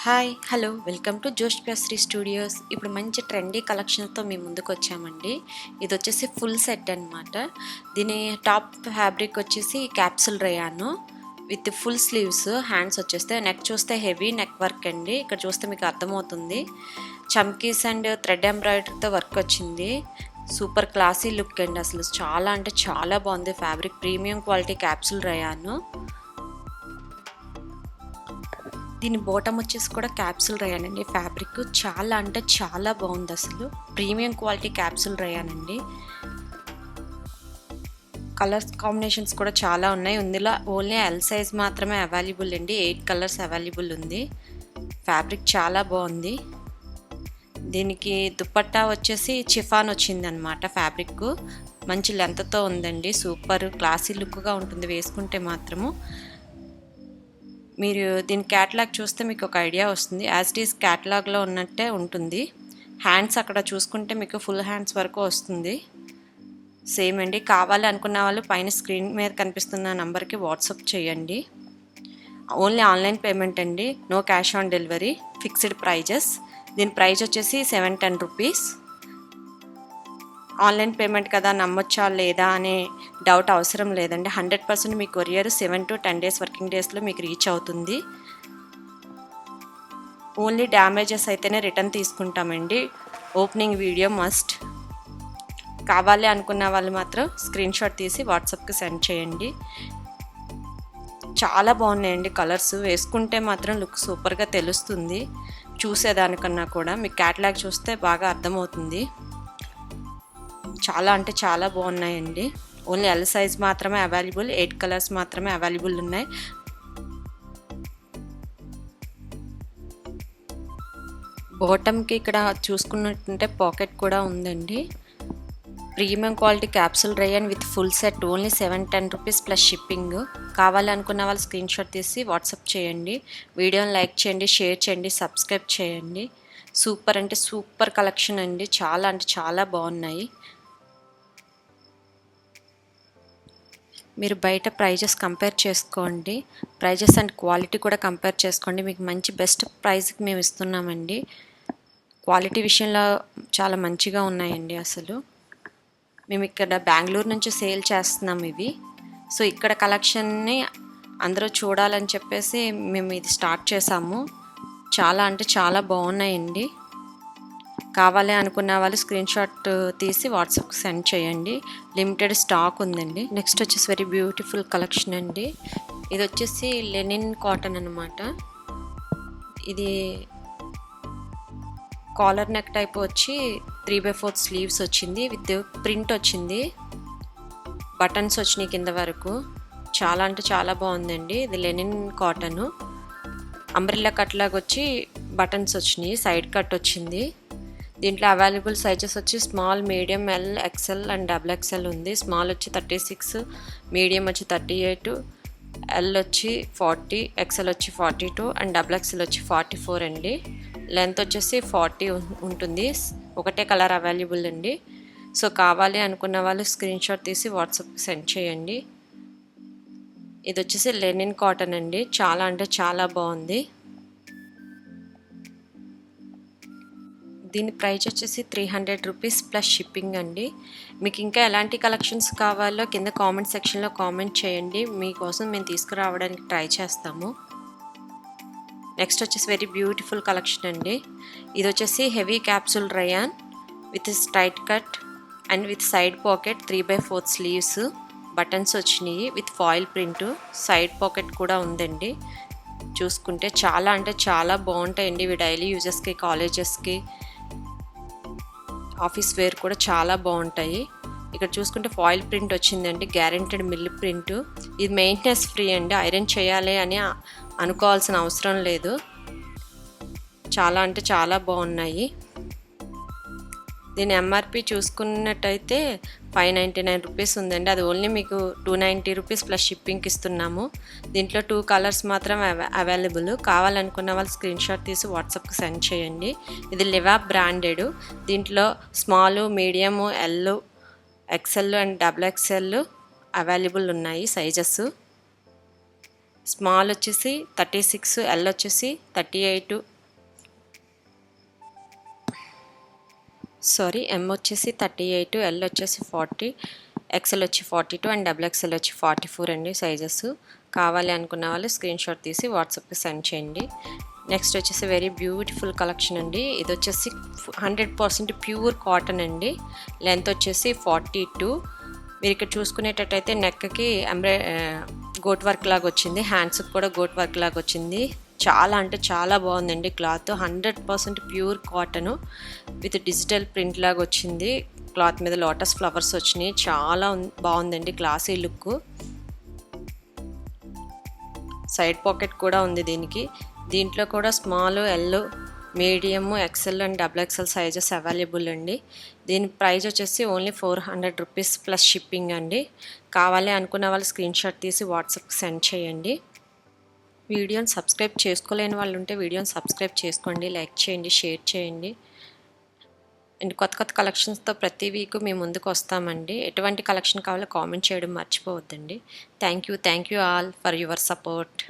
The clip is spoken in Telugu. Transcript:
హాయ్ హలో వెల్కమ్ టు జోష్ ప్లస్రీ స్టూడియోస్. ఇప్పుడు మంచి ట్రెండీ కలెక్షన్తో మీ ముందుకు వచ్చామండి. ఇది వచ్చేసి ఫుల్ సెట్ అనమాట. దీని టాప్ ఫ్యాబ్రిక్ వచ్చేసి capsule రేయాను with full sleeves, hands వచ్చేస్తే నెక్ చూస్తే హెవీ నెక్ వర్క్ అండి. ఇక్కడ చూస్తే మీకు అర్థమవుతుంది. చమ్కీస్ అండ్ థ్రెడ్ ఎంబ్రాయిడరీతో వర్క్ వచ్చింది. సూపర్ క్లాసీ లుక్ అండి. అసలు చాలా అంటే చాలా బాగుంది ఫ్యాబ్రిక్. Premium quality capsule రేయాను. దీని బాటమ్ వచ్చేసి కూడా క్యాప్సూల్ రేయాన్ అండి. ఫ్యాబ్రిక్ చాలా అంటే చాలా బాగుంది. అసలు ప్రీమియం క్వాలిటీ క్యాప్సూల్ రేయాన్ అండి. కలర్స్ కాంబినేషన్స్ కూడా చాలా ఉన్నాయి. ఇందులో ఓన్లీ ఎల్ సైజ్ మాత్రమే అవైలబుల్ అండి. 8 కలర్స్ అవైలబుల్ ఉంది. ఫ్యాబ్రిక్ చాలా బాగుంది. దీనికి దుపట్టా వచ్చేసి చిఫాన్ వచ్చింది అనమాట. ఫ్యాబ్రిక్ మంచి లెంత్తో ఉందండి. సూపర్ క్లాసీ లుక్గా ఉంటుంది వేసుకుంటే మాత్రము. మీరు దీని క్యాటలాగ్ చూస్తే మీకు ఒక ఐడియా వస్తుంది. యాజ్ ఇట్ ఈస్ క్యాటలాగ్లో ఉన్నట్టే ఉంటుంది. హ్యాండ్స్ అక్కడ చూసుకుంటే మీకు ఫుల్ హ్యాండ్స్ వరకు వస్తుంది. సేమ్ అండి. కావాలి అనుకున్న వాళ్ళు పైన స్క్రీన్ మీద కనిపిస్తున్న నంబర్కి వాట్సాప్ చేయండి. ఓన్లీ ఆన్లైన్ పేమెంట్ అండి. No cash on delivery. Fixed prices. దీని ప్రైస్ వచ్చేసి 710 రూపీస్. ఆన్లైన్ పేమెంట్ కదా, నమ్మొచ్చా లేదా అనే డౌట్ అవసరం లేదండి. 100% మీ కొరియర్ 7 to 10 డేస్ వర్కింగ్ డేస్లో మీకు రీచ్ అవుతుంది. ఓన్లీ డ్యామేజెస్ అయితేనే రిటర్న్ తీసుకుంటామండి. Opening video must. కావాలి అనుకున్న వాళ్ళు మాత్రం స్క్రీన్ షాట్ తీసి వాట్సాప్కి సెండ్ చేయండి. చాలా బాగున్నాయండి కలర్స్. వేసుకుంటే మాత్రం లుక్ సూపర్గా తెలుస్తుంది. చూసేదానికన్నా కూడా మీకు క్యాటలాగ్ చూస్తే బాగా అర్థమవుతుంది. చాలా అంటే చాలా బాగున్నాయండి. ఓన్లీ ఎల్ సైజ్ మాత్రమే అవైలబుల్. 8 కలర్స్ మాత్రమే అవైలబుల్ ఉన్నాయి. బాటమ్కి ఇక్కడ చూసుకున్నట్టుంటే పాకెట్ కూడా ఉందండి. Premium quality capsule rayon with full set only 710 rupees plus shipping. కావాలనుకున్న వాళ్ళు స్క్రీన్ షాట్ తీసి వాట్సాప్ చేయండి. వీడియోని లైక్ చేయండి, షేర్ చేయండి, సబ్స్క్రైబ్ చేయండి. సూపర్ అంటే సూపర్ కలెక్షన్ అండి. చాలా అంటే చాలా బాగున్నాయి. మీరు బయట ప్రైజెస్ కంపేర్ చేసుకోండి. ప్రైజెస్ అండ్ క్వాలిటీ కూడా కంపేర్ చేసుకోండి. మీకు మంచి బెస్ట్ ప్రైస్కి మేము ఇస్తున్నామండి. క్వాలిటీ విషయంలో చాలా మంచిగా ఉన్నాయండి. అసలు మేము ఇక్కడ బెంగళూరు నుంచి సేల్ చేస్తున్నాం ఇవి. సో ఇక్కడ కలెక్షన్ని అందరూ చూడాలని చెప్పేసి మేము ఇది స్టార్ట్ చేసాము. చాలా అంటే చాలా బాగున్నాయండి. కావాలి అనుకున్న వాళ్ళు స్క్రీన్ షాట్ తీసి వాట్సాప్కి సెండ్ చేయండి. లిమిటెడ్ స్టాక్ ఉందండి. నెక్స్ట్ వచ్చేసి వెరీ బ్యూటిఫుల్ కలెక్షన్ అండి. ఇది వచ్చేసి లెనిన్ కాటన్ అనమాట. ఇది కాలర్ నెక్ టైప్ వచ్చి 3/4 స్లీవ్స్ వచ్చింది. విత్ ప్రింట్ వచ్చింది. బటన్స్ వచ్చినాయి కింద వరకు. చాలా అంటే చాలా బాగుందండి. ఇది లెనిన్ కాటను. అంబ్రెల్లా కట్ లాగా వచ్చి బటన్స్ వచ్చినాయి. సైడ్ కట్ వచ్చింది. దీంట్లో అవైలబుల్ సైజెస్ వచ్చి small, medium, L, XL and XXL ఉంది. స్మాల్ వచ్చి 36, మీడియం వచ్చి 38, ఎల్ వచ్చి 40, ఎక్సెల్ వచ్చి 42 అండ్ XXL వచ్చి 44 అండి. లెంత్ వచ్చేసి 40 ఉంటుంది. ఒకటే కలర్ అవైలబుల్ అండి. సో కావాలి అనుకున్న వాళ్ళు స్క్రీన్ షాట్ తీసి వాట్సాప్కి సెండ్ చేయండి. ఇది వచ్చేసి లెనిన్ కాటన్ అండి. చాలా అంటే చాలా బాగుంది. దీని ప్రైస్ వచ్చేసి 300 రూపీస్ ప్లస్ షిప్పింగ్ అండి. మీకు ఇంకా ఎలాంటి కలెక్షన్స్ కావాలో కింద కామెంట్ సెక్షన్లో కామెంట్ చేయండి. మీకోసం మేము తీసుకురావడానికి ట్రై చేస్తాము. నెక్స్ట్ వచ్చేసి వెరీ బ్యూటిఫుల్ కలెక్షన్ అండి. ఇది వచ్చేసి heavy capsule rayon with straight cut and with side pocket 3/4 sleeves. Buttons వచ్చినాయి with foil print. Side pocket కూడా ఉందండి. చూసుకుంటే చాలా అంటే చాలా బాగుంటాయండి. ఇవి డైలీ యూజెస్కి, కాలేజెస్కి, ఆఫీస్ వేర్ కూడా చాలా బాగుంటాయి. ఇక్కడ చూసుకుంటే ఫాయిల్ ప్రింట్ వచ్చిందండి. Guaranteed mill print. ఇది మెయింటెనెన్స్ ఫ్రీ అండి. ఐరన్ చేయాలి అని అనుకోవాల్సిన అవసరం లేదు. చాలా అంటే చాలా బాగున్నాయి. దీని ఎంఆర్పి చూసుకున్నట్టయితే 599 రూపీస్ ఉందండి. అది ఓన్లీ మీకు 290 రూపీస్ ప్లస్ షిప్పింగ్కి ఇస్తున్నాము. దీంట్లో 2 కలర్స్ మాత్రం అవైలబుల్. కావాలనుకున్న వాళ్ళు స్క్రీన్ షాట్ తీసి వాట్సాప్కి సెండ్ చేయండి. ఇది లివా బ్రాండెడ్. దీంట్లో small, medium, L, XL and XXL available ఉన్నాయి సైజెస్. స్మాల్ వచ్చేసి 36, ఎల్ వచ్చేసి 38, సారీ, ఎం వచ్చేసి 38, ఎల్ వచ్చేసి 40, ఎక్సెల్ వచ్చి 42 అండ్ డబుల్ ఎక్సెల్ వచ్చి 44 అండి సైజెస్. కావాలి అనుకున్న వాళ్ళు స్క్రీన్ షాట్ తీసి వాట్సాప్కి సెండ్ చేయండి. నెక్స్ట్ వచ్చేసి వెరీ బ్యూటిఫుల్ కలెక్షన్ అండి. ఇది వచ్చేసి 100% ప్యూర్ కాటన్ అండి. లెంత్ వచ్చేసి 42. మీరు ఇక్కడ చూసుకునేటట్టయితే నెక్కి గోట్ వర్క్ లాగా వచ్చింది, హ్యాండ్స్కి కూడా గోట్ వర్క్ లాగా వచ్చింది. చాలా అంటే చాలా బాగుందండి cloth. 100% pure cotton with digital print లాగా వచ్చింది. క్లాత్ మీద లోటస్ ఫ్లవర్స్ వచ్చినాయి. చాలా బాగుందండి, క్లాసీ లుక్. సైడ్ పాకెట్ కూడా ఉంది దీనికి. దీంట్లో కూడా small, L, medium, XL and double XL sizes available అండి. దీని ప్రైస్ వచ్చేసి ఓన్లీ 400 రూపీస్ ప్లస్ షిప్పింగ్ అండి. కావాలి అనుకున్న వాళ్ళు స్క్రీన్ షాట్ తీసి వాట్సాప్కి సెండ్ చేయండి. వీడియోని సబ్స్క్రైబ్ చేసుకోలేని వాళ్ళు ఉంటే వీడియోని సబ్స్క్రైబ్ చేసుకోండి, లైక్ చేయండి, షేర్ చేయండి. అండ్ కొత్త కొత్త కలెక్షన్స్తో ప్రతి వీక్ మేము ముందుకు వస్తామండి. ఎటువంటి కలెక్షన్ కావాలో కామెంట్ చేయడం మర్చిపోవద్దండి. Thank you all for your support.